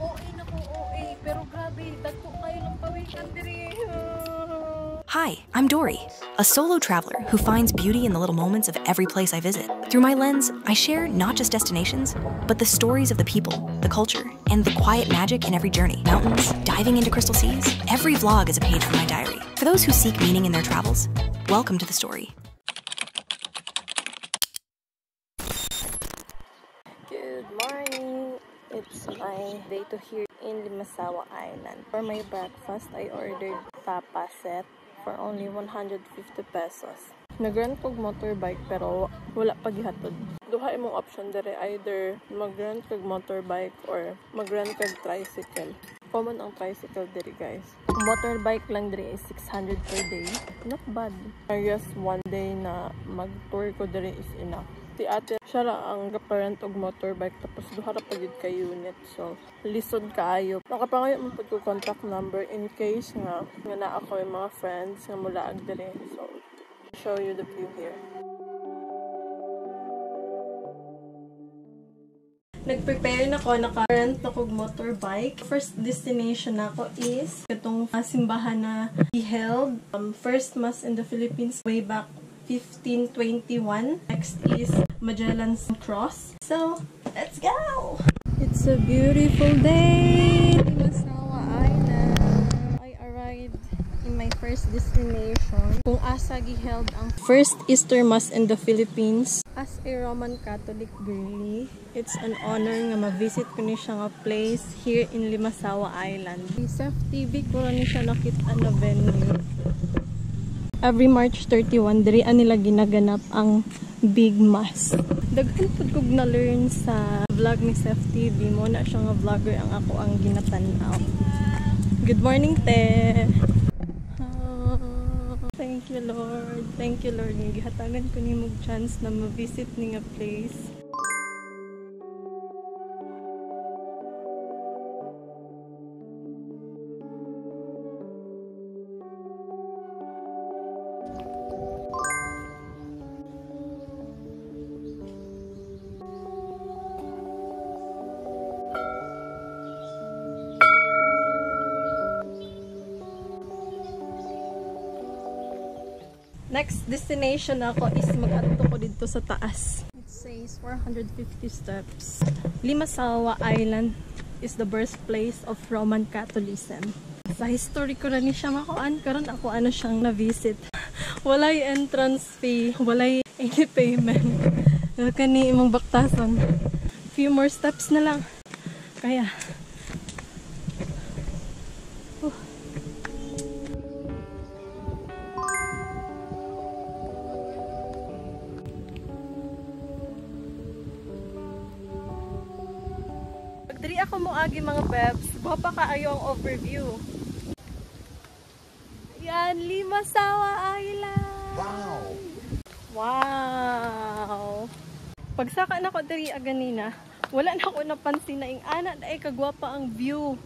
OA na ko OA, pero grabe, dagko kayo lang pawikan diri. Hi, I'm Dory, a solo traveler who finds beauty in the little moments of every place I visit. Through my lens, I share not just destinations, but the stories of the people, the culture, and the quiet magic in every journey. Mountains, diving into crystal seas, every vlog is a page from my diary. For those who seek meaning in their travels, welcome to the story. Good morning! It's my day to here in Limasawa Island. For my breakfast, I ordered tapa set for only 150 pesos. Nag-rent kog motorbike pero wala pa gihatod. Duha imong option dere, either mag-rent kog motorbike or mag-rent kog tricycle. Common ang tricycle dere, guys. Motorbike lang dere is 600 per day. Not bad. I guess one day na mag-tour ko dere is enough. Si ate, siya ra ang parent og motorbike tapos duha ra pa gid ka unit. So, lisod kaayo. Nakapangayo mo pud ko contact number in case nga naa ako yung mga friends nga mulaag diri. So, show you the view here. Nag-prepare na ko, naka-rent na kog motorbike. First destination na ako is itong simbahan na he held first mass in the Philippines way back 1521. Next is Magellan's Cross. So, let's go! It's a beautiful day in Limasawa Island. I arrived in my first destination. Kung asa giheld ang first Easter Mass in the Philippines. As a Roman Catholic girly, it's an honor nga ma-visit ko ni siya nga place here in Limasawa Island. Sa FTV ko rin siya nakita na venue. Every March 31, diri nila ginaganap ang Big Mass. Daghan pud kog na-learn sa vlog ni Sef TV mo na siya nga vlogger ang ako ang ginatanaw. Good morning, te! Thank you, Lord. Thank you, Lord. Gihatagan ko ni mong chance na ma-visit ni nga place. Next destination ako is mag-adto ko dito sa taas. It says 450 steps. Limasawa Island is the birthplace of Roman Catholicism. Sa history ko rin siya makuan, karon ako ano siyang na-visit. Walay entrance fee, walay any payment. Kani imong baktason. Few more steps na lang. Kaya diri ako moagi mga bebs. Buha pa kaayo ang overview. Yan, Limasawa Island! Wow! Wow! Pagsaka na ko diri ganina, wala na ako napansin na ing ana na ay kagwapa ang view.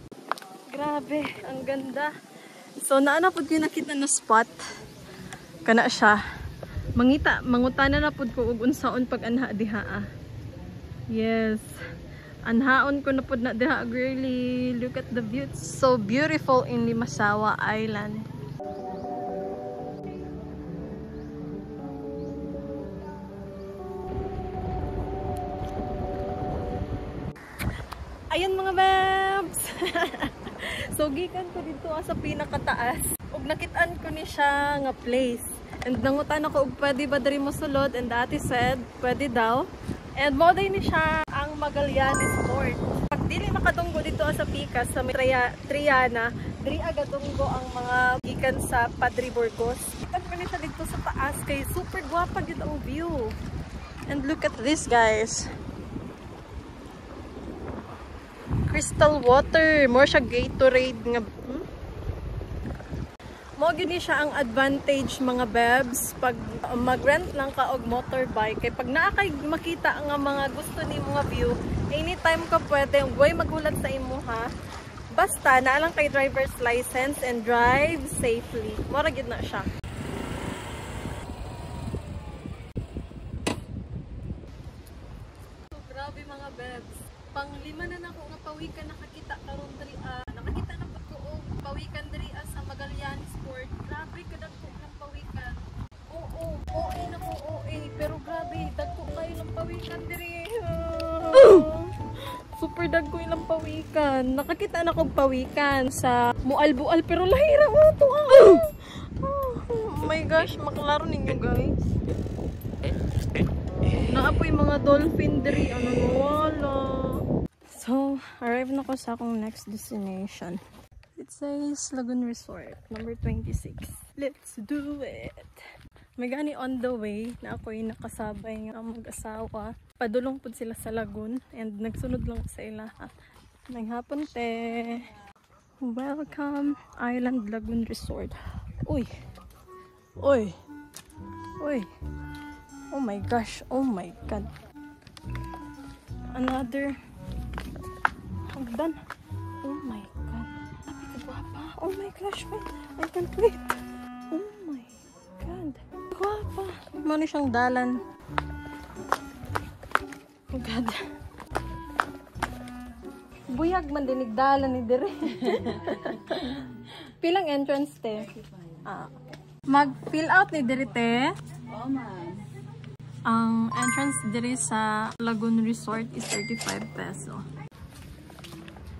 Grabe, ang ganda. So, naana pud ko nakita na spot. Kana siya. Mangutana na pud ko og unsaon pag anha diha. Yes. Anhaon ko na po na diha, girly. Look at the view. It's so beautiful in Limasawa Island. Ayun mga babs! So, gikan ko dito sa pinakataas. Ug nakitaan ko ni siya nga place. And nangutan ako og pwede ba diri mo sulod. And ate said, pwede daw. And moday ni siya ang Magallanes Port. Pag dili makadunggo dito sa Picas, sa Triana, diri agadunggo ang mga gikan sa Padre Burgos. Kita ko ni siya dito sa taas kay super gwapa gid ang view. And look at this, guys. Crystal water, more siya Gatorade nga. Mo gini siya ang advantage mga bebs pag mag-rent lang ka og motorbike kay pag naa kay makita nga mga gusto ni mga view, anytime ka pwede way magulat sa imo ha. Basta naa lang kay driver's license and drive safely. Mora gid na siya. So grabe mga bebs. Pang-lima na nako nga pawikan nakakita ka pawikan. Nakakita na kong pawikan sa mual-bual pero lahira mo to. Oh my gosh, maklaro ninyo guys. Naapoy mga dolphin diri. Ano wala. So, arrive na ko sa akong next destination. It says Lagoon Resort, number 26. Let's do it! May gani on the way na ako'y nakasabay nga mag-asawa. Padulong po sila sa lagoon and nagsunod lang sa ilaha. Naghapon te! Welcome Island Lagoon Resort. Uy! Uy! Uy! Oh my gosh! Oh my god! Another hagdan! Oh my god! Napakagwapa! Oh my gosh! Wait! I can't wait! Oh my god! Gwapa! Mano siyang dalan. Oh god. Buyag man dinig dalan ni dire. Pilang entrance te? Ah, okay. Mag-fill out ni dire te? Oo, ma'am. Ang entrance dire sa Lagoon Resort is 35 peso.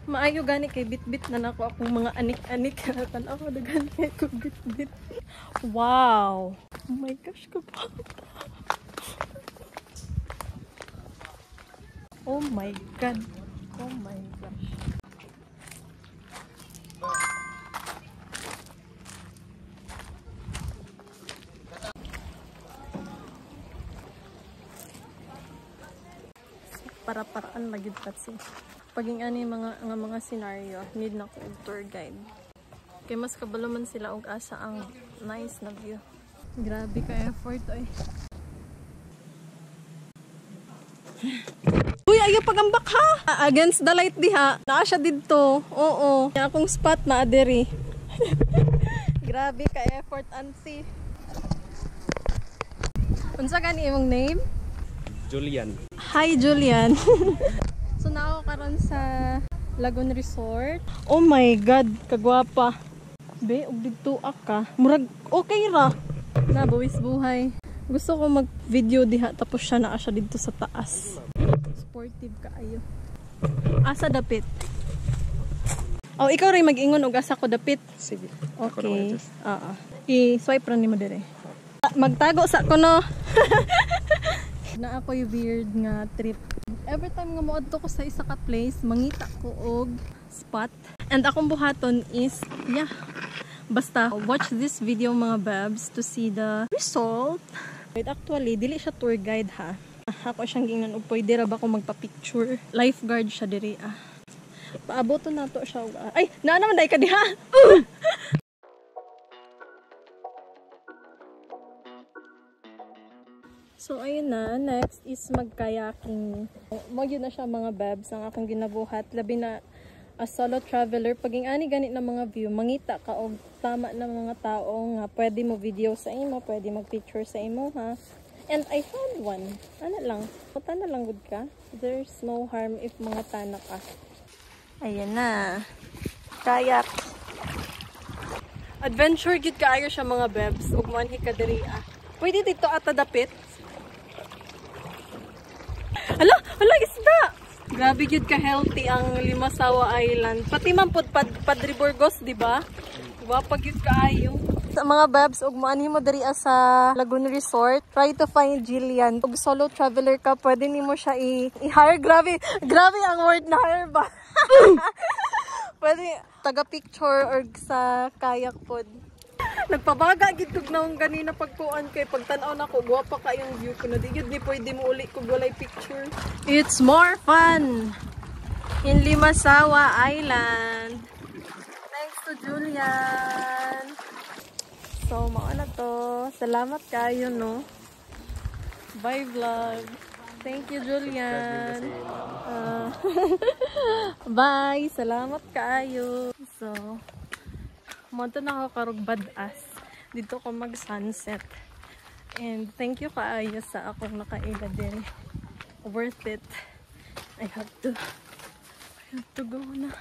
Maayo gani kay bit-bit na nako akong mga anik-anik. Tanaw ko daghan kay ko bit-bit. Wow! Oh my gosh, kapag. Oh my god. Oh my gosh. Para-paraan lagi patsi. Paging ani mga scenario, need na ko tour guide. Kay mas kabalo man sila og asa ang nice na view. Grabe ka effort ay. Uy, ayo pagambak ha. Against the light diha. Naa siya didto. Oo. Yung akong spot na adiri. Grabe ka effort ansi. Unsa gani imong name? Julian. Hi Julian. So na ako karon sa Lagoon Resort. Oh my god, kagwapa. Be, og didto ka. Murag okay ra. Na buwis buhay. Gusto ko mag-video diha tapos siya naa siya dito sa taas. Sportive kaayo. Asa dapit? Oh, ikaw rin mag-ingon og asa ko dapit. Sige. Okay. I-swipe ra nimo dire. Magtago sa ko no. Na ako yung weird nga trip. Every time nga moadto ko sa isa ka place, mangita ko og spot. And akong buhaton is, yeah. Basta, watch this video mga babs to see the result. Wait, actually, dili siya tour guide ha. Ako siyang gingnan og pwede ra ba ko magpa-picture. Lifeguard siya diri ah. Paaboto na to siya. Ay, naa naman dai ka diha. So, ayun na. Next is mag-kayaking. Magyun na siya mga babs ang akong ginabuhat. Labi na a solo traveler. Paging ani ganit na mga view, mangita ka o tama na mga tao nga pwede mo video sa imo, pwede mag-picture sa imo ha. And I found one. Ano lang, tana lang good ka. There's no harm if mga tana ka. Ayan na. Kayak. Adventure gid kaayo siya mga babs. Ug manhi ka diri ah. Pwede dito atadapit. Hala, isda! Grabe yun ka-healthy ang Limasawa Island. Pati man po, Padre Burgos, di ba? Wapag yun ka-ayo. Sa mga babs, ug maanhi mo diri sa Lagoon Resort, try to find Jillian. Ug solo traveler ka, pwede nimo siya i-hire. Grabe ang word na hire ba? Pwede taga-picture or sa kayak pod. Nagpabaga gid kog naong ganina pagkuan kay pagtan-aw nako guwapa kayong view ko na di gyud ni pwede mo uli kog walay picture. It's more fun in Limasawa Island. Thanks to Julian. So mao na to. Salamat kayo no. Bye vlog. Thank you Julian. Bye. Salamat kayo. So monto na ako karog badass. Dito ko mag-sunset. And thank you kaayo sa akong nakaila din. Worth it. I have to go na.